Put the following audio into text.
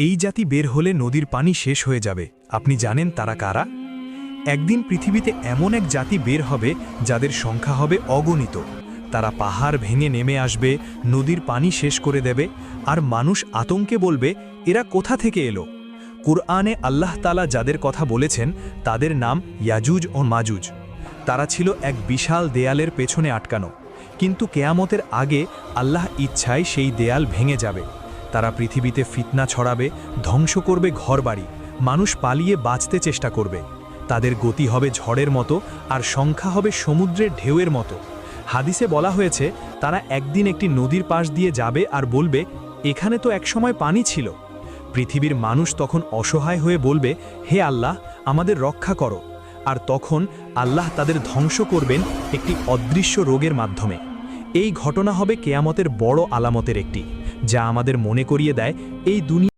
এই জাতি বের হলে নদীর পানি শেষ হয়ে যাবে। আপনি জানেন তারা কারা? একদিন পৃথিবীতে এমন এক জাতি বের হবে যাদের সংখ্যা হবে অগণিত। তারা পাহাড় ভেঙে নেমে আসবে, নদীর পানি শেষ করে দেবে, আর মানুষ আতঙ্কে বলবে, এরা কোথা থেকে এলো? কুরআনে আল্লাহ তাআলা যাদের কথা বলেছেন তাদের নাম ইয়াজুজ ও মাজুজ। তারা ছিল এক বিশাল দেয়ালের পেছনে আটকানো, কিন্তু কেয়ামতের আগে আল্লাহ ইচ্ছায় সেই দেয়াল ভেঙে যাবে। তারা পৃথিবীতে ফিতনা ছড়াবে, ধ্বংস করবে ঘরবাড়ি, মানুষ পালিয়ে বাঁচতে চেষ্টা করবে। তাদের গতি হবে ঝড়ের মতো, আর সংখ্যা হবে সমুদ্রের ঢেউয়ের মতো। হাদিসে বলা হয়েছে তারা একদিন একটি নদীর পাশ দিয়ে যাবে আর বলবে, এখানে তো একসময় পানি ছিল। পৃথিবীর মানুষ তখন অসহায় হয়ে বলবে, হে আল্লাহ, আমাদের রক্ষা করো। আর তখন আল্লাহ তাদের ধ্বংস করবেন একটি অদৃশ্য রোগের মাধ্যমে। এই ঘটনা হবে কেয়ামতের বড় আলামতের একটি, যা আমাদের মনে করিয়ে দেয় এই দুনিয়া